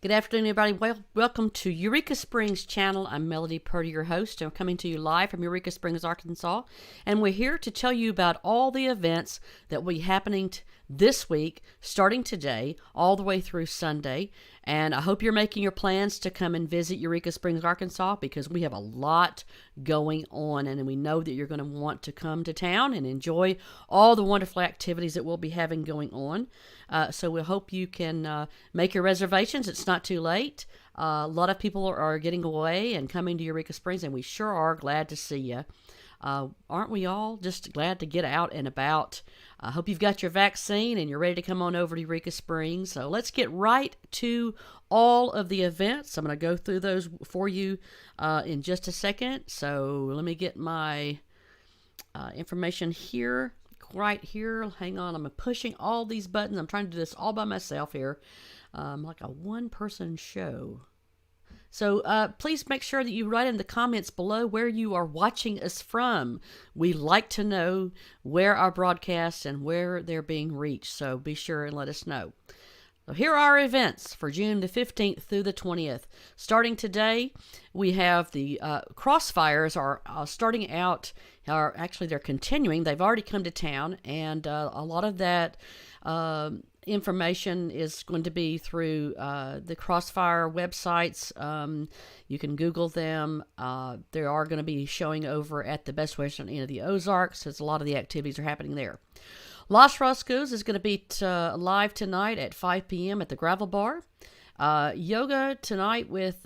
Good afternoon, everybody. Welcome to Eureka Springs channel. I'm Melody Purdy, your host. I'm coming to you live from Eureka Springs, Arkansas. And we're here to tell you about all the events that will be happening this week, starting today, all the way through Sunday. And I hope you're making your plans to come and visit Eureka Springs, Arkansas, because we have a lot going on. And we know that you're going to want to come to town and enjoy all the wonderful activities that we'll be having going on. So we hope you can make your reservations. It's not too late. A lot of people are getting away and coming to Eureka Springs, and we sure are glad to see you. Aren't we all just glad to get out and about? I hope you've got your vaccine and you're ready to come on over to Eureka Springs. So let's get right to all of the events. I'm going to go through those for you in just a second. So let me get my information here. Right here. Hang on. I'm pushing all these buttons. I'm trying to do this all by myself here. Like a one-person show. So please make sure that you write in the comments below where you are watching us from. We like to know where our broadcasts and where they're being reached. So be sure and let us know. So here are our events for June the 15th through the 20th. Starting today, we have the Crossfires are starting out. Actually, they're continuing. They've already come to town, and a lot of that information is going to be through the Crossfire websites. You can Google them. They are going to be showing over at the Best Western Inn of the Ozarks, as a lot of the activities are happening there. Los Roscoe's is going to be live tonight at 5 p.m. at the Gravel Bar. Yoga tonight with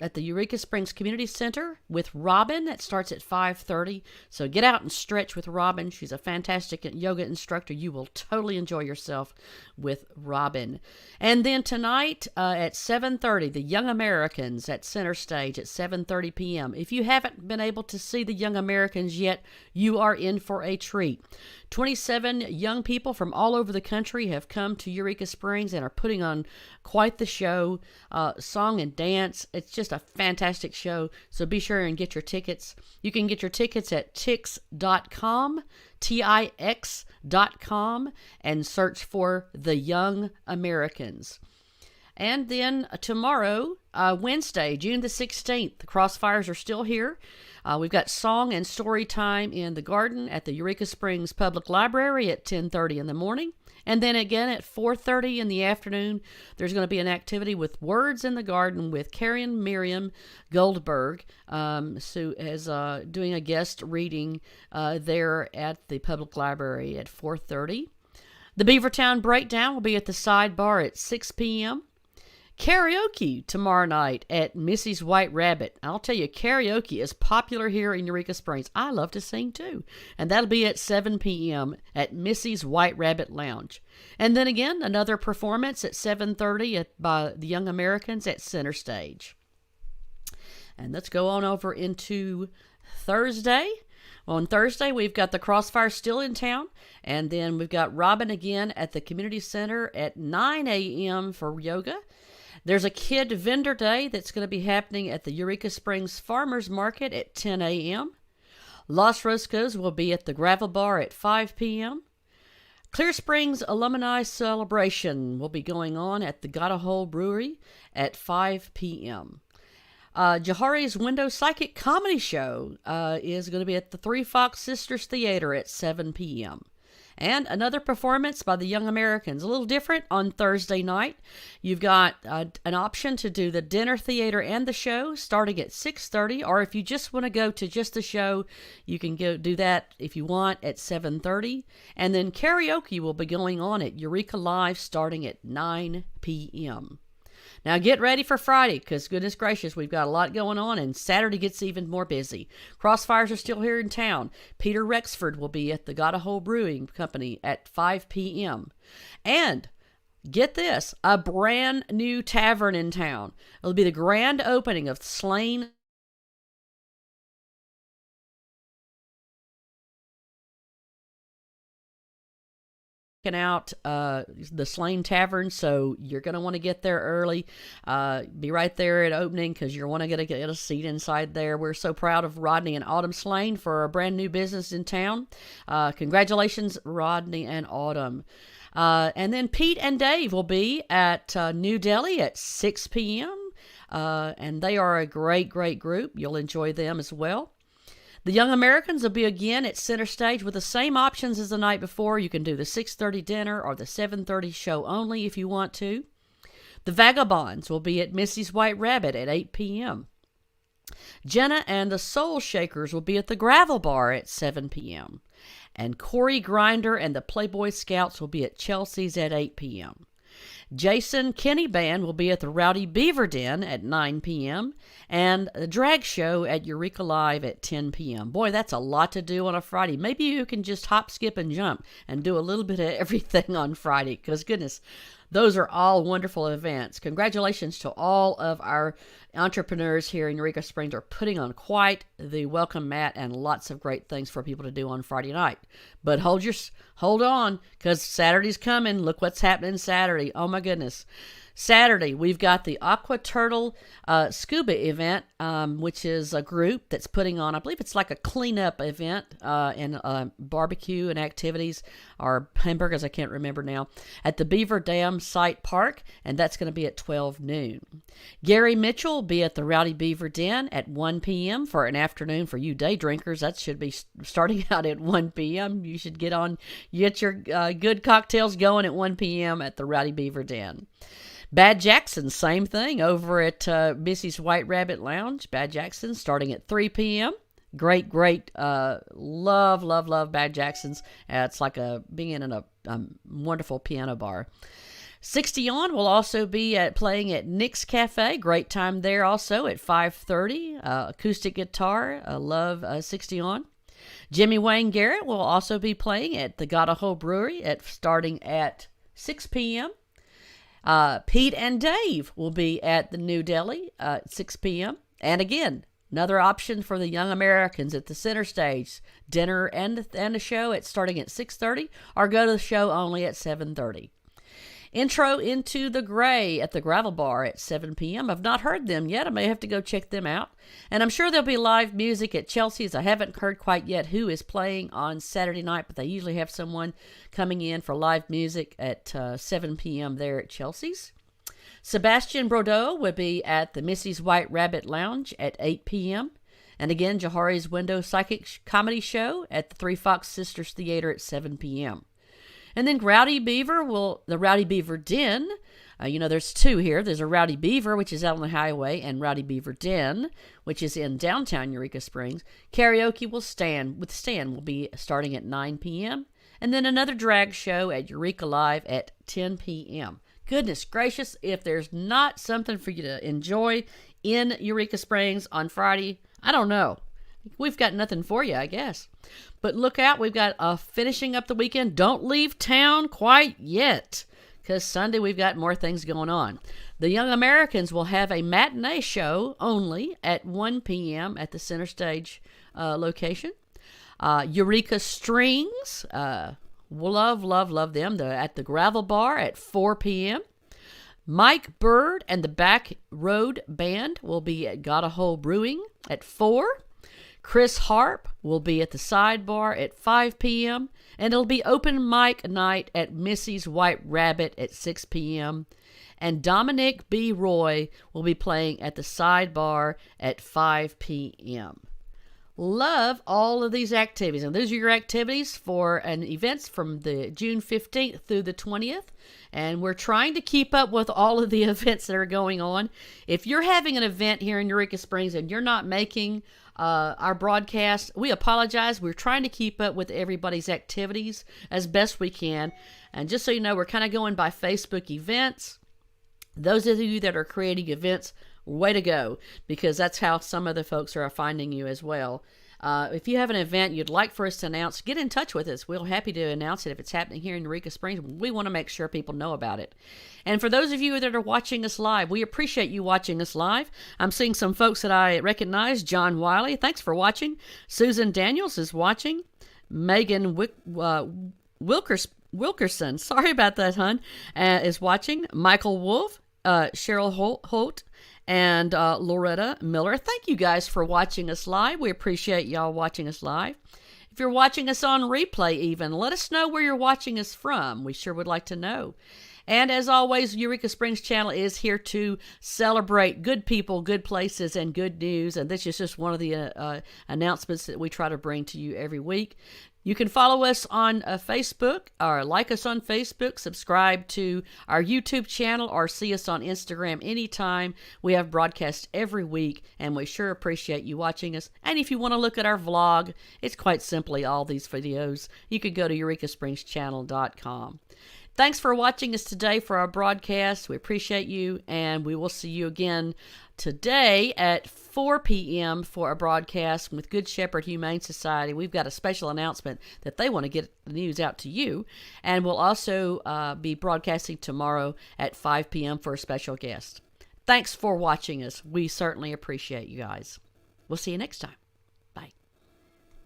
at the Eureka Springs Community Center with Robin. That starts at 5:30. So get out and stretch with Robin. She's a fantastic yoga instructor. You will totally enjoy yourself with Robin. And then tonight at 7:30, the Young Americans at Center Stage at 7:30 p.m. If you haven't been able to see the Young Americans yet, you are in for a treat. 27 young people from all over the country have come to Eureka Springs and are putting on quite the show, song and dance. It's just a fantastic show, so be sure and get your tickets. You can get your tickets at tix.com, Tix.com, and search for the Young Americans. And then tomorrow, Wednesday, June the 16th, the Crossfires are still here. We've got song and story time in the garden at the Eureka Springs Public Library at 10:30 in the morning. And then again at 4:30 in the afternoon, there's going to be an activity with Words in the Garden with Karen Miriam Goldberg, who is doing a guest reading there at the Public Library at 4:30. The Beavertown Breakdown will be at the Sidebar at 6 p.m. Karaoke tomorrow night at Missy's White Rabbit. I'll tell you, karaoke is popular here in Eureka Springs. I love to sing too. And that'll be at 7 p.m. at Missy's White Rabbit Lounge. And then again, another performance at 7:30 by the Young Americans at Center Stage. And let's go on over into Thursday. Well, on Thursday, we've got the Crossfire still in town. And then we've got Robin again at the Community Center at 9 a.m. for yoga. There's a Kid Vendor Day that's going to be happening at the Eureka Springs Farmers Market at 10 a.m. Los Roscoe's will be at the Gravel Bar at 5 p.m. Clear Springs Alumni Celebration will be going on at the Got a Hole Brewery at 5 p.m. Jahari's Window Psychic Comedy Show is going to be at the Three Fox Sisters Theater at 7 p.m. And another performance by the Young Americans. A little different on Thursday night. You've got an option to do the dinner theater and the show starting at 6:30. Or if you just want to go to just the show, you can go do that if you want at 7:30. And then karaoke will be going on at Eureka Live starting at 9 p.m. Now get ready for Friday, because goodness gracious, we've got a lot going on, and Saturday gets even more busy. Crossfires are still here in town. Peter Rexford will be at the Got a Hole Brewing Company at 5 p.m. And get this, a brand new tavern in town. It'll be the grand opening of Slain out the Slane Tavern, so you're going to want to get there early. Be right there at opening because you're want to get a seat inside there. We're so proud of Rodney and Autumn Slane for a brand new business in town. Congratulations, Rodney and Autumn. And then Pete and Dave will be at New Delhi at 6 p.m. And they are a great, great group. You'll enjoy them as well. The Young Americans will be again at center stage with the same options as the night before. You can do the 6:30 dinner or the 7:30 show only if you want to. The Vagabonds will be at Missy's White Rabbit at 8 p.m. Jenna and the Soul Shakers will be at the Gravel Bar at 7 p.m. And Corey Grinder and the Playboy Scouts will be at Chelsea's at 8 p.m. Jason Kenny Band will be at the Rowdy Beaver Den at 9 p.m. and the Drag Show at Eureka Live at 10 p.m. Boy, that's a lot to do on a Friday. Maybe you can just hop, skip, and jump and do a little bit of everything on Friday because, goodness, those are all wonderful events. Congratulations to all of our entrepreneurs here in Eureka Springs are putting on quite the welcome mat and lots of great things for people to do on Friday night. But hold on, because Saturday's coming. Look what's happening Saturday. Oh my goodness. Saturday, we've got the Aqua Turtle Scuba event, which is a group that's putting on, I believe it's like a cleanup event and barbecue and activities, or hamburgers, I can't remember now, at the Beaver Dam Site Park, and that's going to be at 12 noon. Gary Mitchell will be at the Rowdy Beaver Den at 1 p.m. for an afternoon for you day drinkers. That should be starting out at 1 p.m. You should get your good cocktails going at 1 p.m. at the Rowdy Beaver Den. Bad Jackson, same thing over at Missy's White Rabbit Lounge. Bad Jackson starting at 3 p.m. Great, love Bad Jackson's. It's like being in a wonderful piano bar. 60 On will also be playing at Nick's Cafe. Great time there also at 5:30. Acoustic guitar. Love 60 On. Jimmy Wayne Garrett will also be playing at the Got a Hole Brewery starting at 6 p.m. Pete and Dave will be at the New Delhi at 6 p.m. And again, another option for the Young Americans at the center stage. Dinner and the show starting at 6:30 or go to the show only at 7:30. Intro into the Gray at the Gravel Bar at 7 p.m. I've not heard them yet. I may have to go check them out. And I'm sure there'll be live music at Chelsea's. I haven't heard quite yet who is playing on Saturday night, but they usually have someone coming in for live music at 7 p.m. there at Chelsea's. Sebastian Brodeau will be at the Missy's White Rabbit Lounge at 8 p.m. And again, Jahari's Window Psychic Comedy Show at the Three Fox Sisters Theater at 7 p.m. And then the Rowdy Beaver Den, there's two here. There's a Rowdy Beaver, which is out on the highway, and Rowdy Beaver Den, which is in downtown Eureka Springs. Karaoke will be starting at 9 p.m. And then another drag show at Eureka Live at 10 p.m. Goodness gracious, if there's not something for you to enjoy in Eureka Springs on Friday, I don't know. We've got nothing for you, I guess. But look out, we've got finishing up the weekend. Don't leave town quite yet, because Sunday we've got more things going on. The Young Americans will have a matinee show only at 1 p.m. at the center stage location. Eureka Strings, love them. They're at the Gravel Bar at 4 p.m. Mike Bird and the Back Road Band will be at Got a Hole Brewing at 4. Chris Harp will be at the Sidebar at 5 p.m. And it'll be open mic night at Missy's White Rabbit at 6 p.m. And Dominic B. Roy will be playing at the Sidebar at 5 p.m. Love all of these activities. And those are your activities for events from the June 15th through the 20th. And we're trying to keep up with all of the events that are going on. If you're having an event here in Eureka Springs and you're not making our broadcast, we apologize. We're trying to keep up with everybody's activities as best we can. And just so you know, we're kind of going by Facebook events. Those of you that are creating events, way to go, because that's how some of the folks are finding you as well. If you have an event you'd like for us to announce, get in touch with us. We're happy to announce it if it's happening here in Eureka Springs. We want to make sure people know about it. And for those of you that are watching us live, we appreciate you watching us live. I'm seeing some folks that I recognize. John Wiley, thanks for watching. Susan Daniels is watching. Megan Wilkerson, sorry about that, hon, is watching. Michael Wolf, Cheryl Holt, and Loretta Miller. Thank you guys for watching us live. We appreciate y'all watching us live. If you're watching us on replay even, let us know where you're watching us from. We sure would like to know. And as always, Eureka Springs channel is here to celebrate good people, good places, and good news. And this is just one of the announcements that we try to bring to you every week. You can follow us on Facebook, or like us on Facebook, subscribe to our YouTube channel, or see us on Instagram anytime. We have broadcasts every week, and we sure appreciate you watching us. And if you want to look at our vlog, it's quite simply all these videos. You can go to eurekasprings.com. Thanks for watching us today for our broadcast. We appreciate you, and we will see you again today at 4 p.m. for a broadcast with Good Shepherd Humane Society. We've got a special announcement that they want to get the news out to you, and we'll also be broadcasting tomorrow at 5 p.m. for a special guest. Thanks for watching us. We certainly appreciate you guys. We'll see you next time.